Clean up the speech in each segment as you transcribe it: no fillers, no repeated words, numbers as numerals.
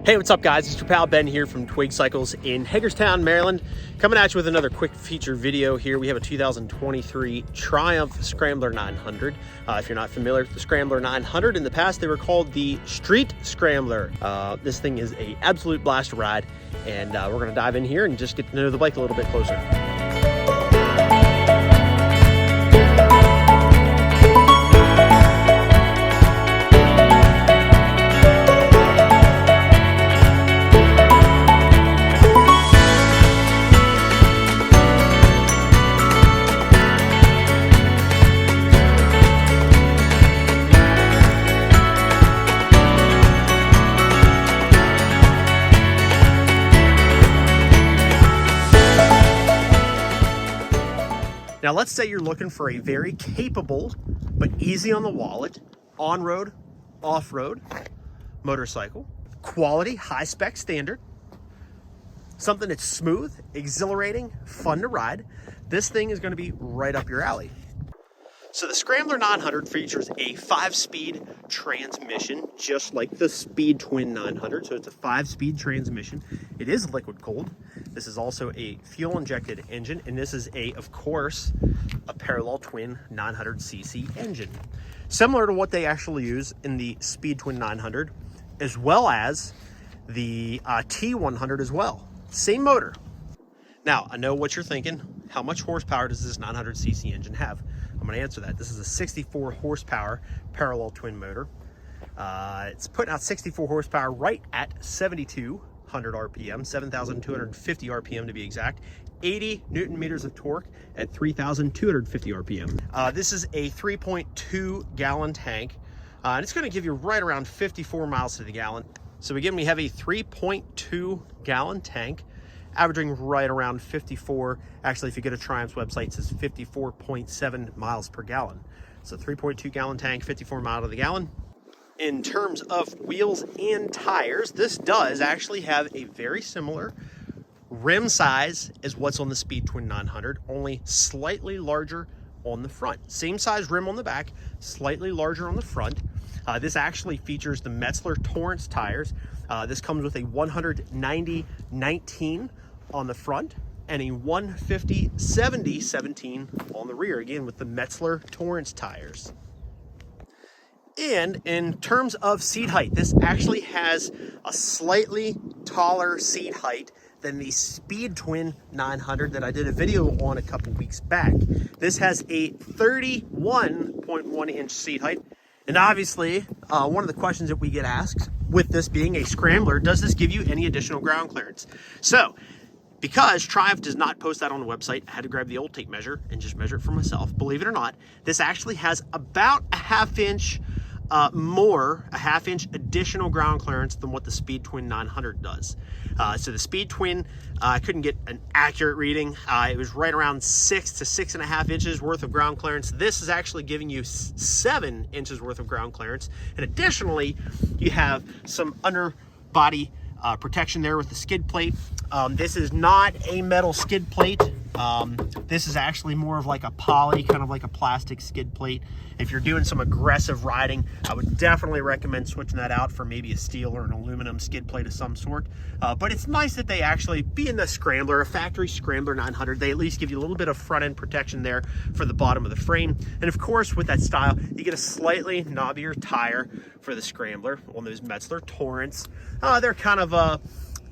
Hey, what's up guys? It's your pal Ben here from Twig Cycles in Hagerstown, Maryland. Coming at you with another quick feature video here. We have a 2023 Triumph Scrambler 900. If you're not familiar with the Scrambler 900, in the past they were called the Street Scrambler. This thing is an absolute blast to ride, and we're gonna dive in here and just get to know the bike a little bit closer. Now let's say you're looking for a very capable, but easy on the wallet, on-road, off-road motorcycle. Quality, high-spec standard. Something that's smooth, exhilarating, fun to ride. This thing is going to be right up your alley. So the Scrambler 900 features a 5-speed transmission, just like the Speed Twin 900. So it's a 5-speed transmission. It is liquid cooled. This is also a fuel-injected engine, and this is of course, a parallel twin 900cc engine. Similar to what they actually use in the Speed Twin 900, as well as the T100 as well. Same motor. Now, I know what you're thinking. How much horsepower does this 900cc engine have? I'm going to answer that. This is a 64 horsepower parallel twin motor. It's putting out 64 horsepower right at 7,200 RPM, 7,250 RPM to be exact, 80 Newton meters of torque at 3,250 RPM. This is a 3.2 gallon tank, and it's going to give you right around 54 miles to the gallon. So again, we have a 3.2 gallon tank, averaging right around 54. Actually, if you go to Triumph's website, it says 54.7 miles per gallon. So 3.2 gallon tank, 54 miles to the gallon. In terms of wheels and tires, this does actually have a very similar rim size as what's on the Speed Twin 900, only slightly larger on the front. Same size rim on the back, slightly larger on the front. This actually features the Metzeler Torrance tires. This comes with a 190/19 on the front and a 150/70/17 on the rear, again with the Metzeler Torrance tires. And in terms of seat height, this actually has a slightly taller seat height than the Speed Twin 900 that I did a video on a couple weeks back. This has a 31.1 inch seat height. And obviously, one of the questions that we get asked, with this being a Scrambler, does this give you any additional ground clearance? So, because Triumph does not post that on the website, I had to grab the old tape measure and just measure it for myself. Believe it or not, this actually has about a half inch additional ground clearance than what the Speed Twin 900 does. So the Speed Twin, I couldn't get an accurate reading. It was right around 6 to 6.5 inches worth of ground clearance. This is actually giving you 7 inches worth of ground clearance. And additionally, you have some underbody protection there with the skid plate. This is not a metal skid plate. This is actually more of like a poly, kind of like a plastic skid plate. If you're doing some aggressive riding, I would definitely recommend switching that out for maybe a steel or an aluminum skid plate of some sort. But it's nice that they actually, being the Scrambler, a factory Scrambler 900, they at least give you a little bit of front end protection there for the bottom of the frame. And of course, with that style, you get a slightly knobbier tire for the Scrambler on those Metzeler Torrance. They're kind of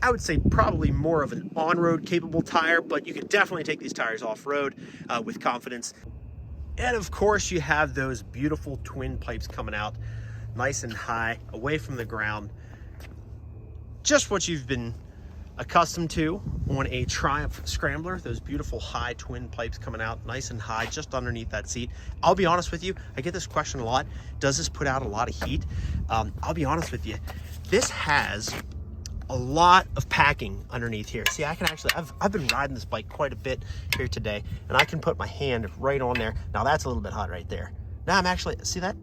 I would say probably more of an on-road capable tire, but you can definitely take these tires off-road with confidence. And of course, you have those beautiful twin pipes coming out nice and high, away from the ground. Just what you've been accustomed to on a Triumph Scrambler, those beautiful high twin pipes coming out nice and high just underneath that seat. I'll be honest with you, I get this question a lot. Does this put out a lot of heat? I'll be honest with you, this has a lot of packing underneath here. See, I can actually, I've been riding this bike quite a bit here today, and I can put my hand right on there. Now that's a little bit hot right there. Now I'm actually, see that?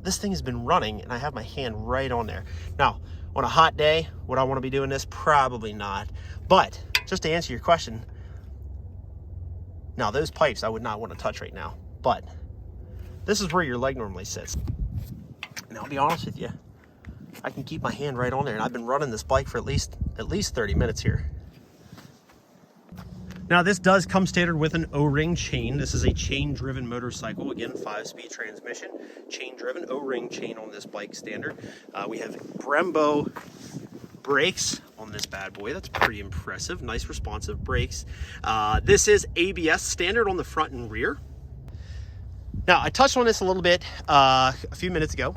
This thing has been running and I have my hand right on there. Now, on a hot day, would I want to be doing this? Probably not. But just to answer your question, now those pipes I would not want to touch right now, but this is where your leg normally sits. And I'll be honest with you, I can keep my hand right on there, and I've been running this bike for at least 30 minutes here. Now this does come standard with an O-ring chain. This is a chain-driven motorcycle. Again, 5-speed transmission, chain-driven O-ring chain on this bike standard. We have Brembo brakes on this bad boy. That's pretty impressive. Nice responsive brakes. This is ABS standard on the front and rear. Now I touched on this a little bit a few minutes ago.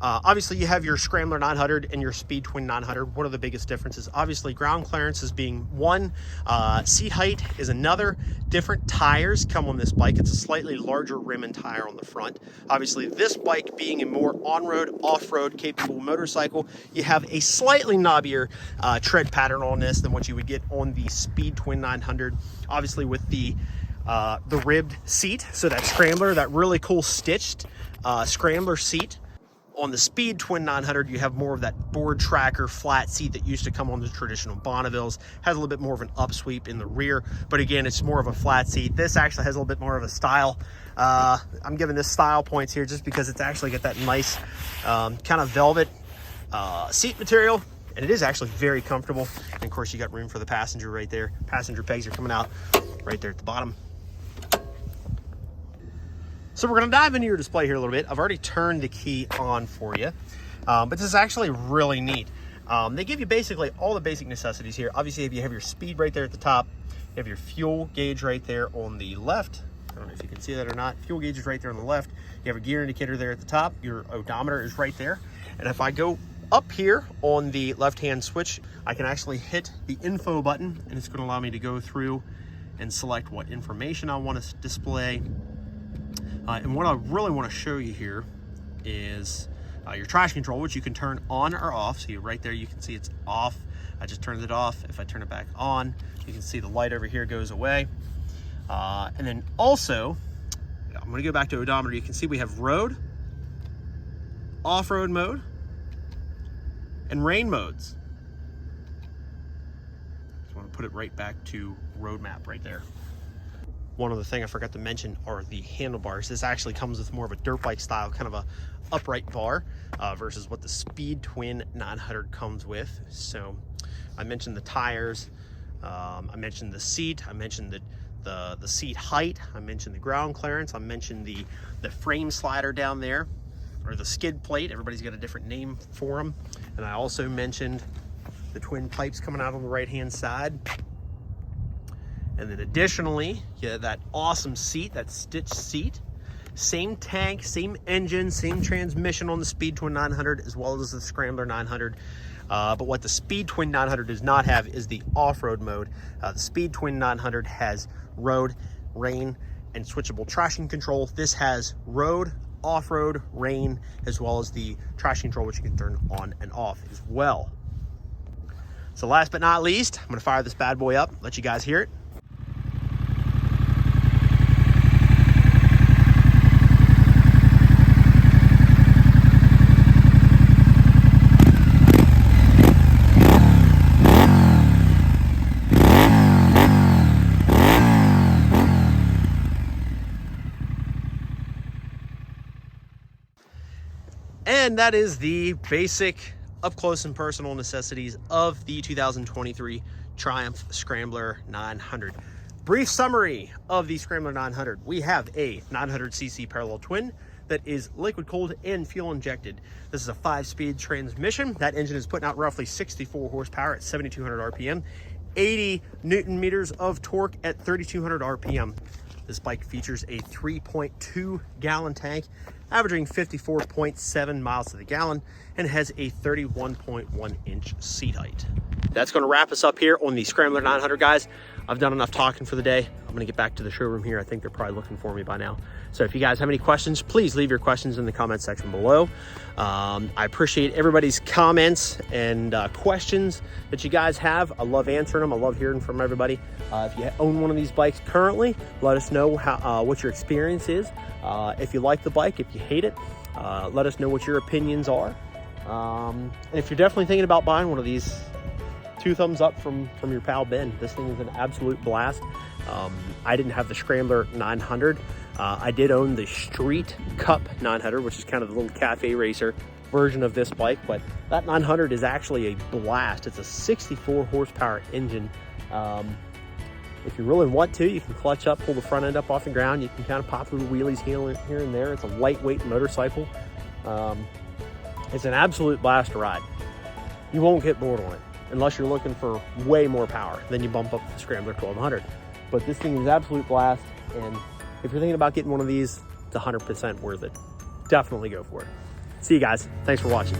Obviously you have your Scrambler 900 and your Speed Twin 900. What are the biggest differences? Obviously ground clearance is being one, seat height is another. Different tires come on this bike. It's a slightly larger rim and tire on the front. Obviously this bike being a more on-road, off-road capable motorcycle, you have a slightly knobbier tread pattern on this than what you would get on the Speed Twin 900. Obviously with the ribbed seat, so that Scrambler, that really cool stitched Scrambler seat. On the Speed Twin 900, you have more of that board tracker flat seat that used to come on the traditional Bonnevilles. Has a little bit more of an upsweep in the rear, but again, it's more of a flat seat. This actually has a little bit more of a style. I'm giving this style points here just because it's actually got that nice kind of velvet seat material, and it is actually very comfortable. And of course, you got room for the passenger right there. Passenger pegs are coming out right there at the bottom. So we're gonna dive into your display here a little bit. I've already turned the key on for you, but this is actually really neat. They give you basically all the basic necessities here. Obviously, if you have your speed right there at the top, you have your fuel gauge right there on the left. I don't know if you can see that or not. Fuel gauge is right there on the left. You have a gear indicator there at the top. Your odometer is right there. And if I go up here on the left-hand switch, I can actually hit the info button, and it's gonna allow me to go through and select what information I want to display. And what I really want to show you here is your traction control, which you can turn on or off. So right there, you can see it's off. I just turned it off. If I turn it back on, you can see the light over here goes away. And then also, I'm going to go back to odometer. You can see we have road, off-road mode, and rain modes. Just want to put it right back to road map right there. One other thing I forgot to mention are the handlebars. This actually comes with more of a dirt bike style, kind of a upright bar versus what the Speed Twin 900 comes with. So I mentioned the tires, I mentioned the seat, I mentioned the seat height, I mentioned the ground clearance, I mentioned the frame slider down there, or the skid plate. Everybody's got a different name for them. And I also mentioned the twin pipes coming out on the right hand side. And then additionally, you have that awesome seat, that stitched seat. Same tank, same engine, same transmission on the Speed Twin 900 as well as the Scrambler 900. But what the Speed Twin 900 does not have is the off-road mode. The Speed Twin 900 has road, rain, and switchable traction control. This has road, off-road, rain, as well as the traction control, which you can turn on and off as well. So last but not least, I'm gonna fire this bad boy up, let you guys hear it. And that is the basic up close and personal necessities of the 2023 Triumph Scrambler 900. Brief summary of the Scrambler 900. We have a 900cc parallel twin that is liquid cooled and fuel injected. This is a 5-speed transmission. That engine is putting out roughly 64 horsepower at 7,200 RPM, 80 Newton meters of torque at 3,200 RPM. This bike features a 3.2 gallon tank, averaging 54.7 miles to the gallon, and has a 31.1 inch seat height. That's going to wrap us up here on the Scrambler 900, guys. I've done enough talking for the day. I'm going to get back to the showroom here. I think they're probably looking for me by now. So if you guys have any questions, please leave your questions in the comment section below. I appreciate everybody's comments and questions that you guys have. I love answering them. I love hearing from everybody. If you own one of these bikes currently, let us know what your experience is. If you like the bike, if you hate it, let us know what your opinions are. And if you're definitely thinking about buying one of these, 2 thumbs up from your pal Ben. This thing is an absolute blast. I didn't have the Scrambler 900. I did own the Street Cup 900, which is kind of the little cafe racer. version of this bike, but that 900 is actually a blast. It's a 64 horsepower engine. If you really want to, you can clutch up, pull the front end up off the ground. You can kind of pop little wheelies here and there. It's a lightweight motorcycle. It's an absolute blast to ride. You won't get bored on it unless you're looking for way more power. Then you bump up the Scrambler 1200. But this thing is absolute blast, and if you're thinking about getting one of these, it's 100% worth it. Definitely go for it. See you guys. Thanks for watching.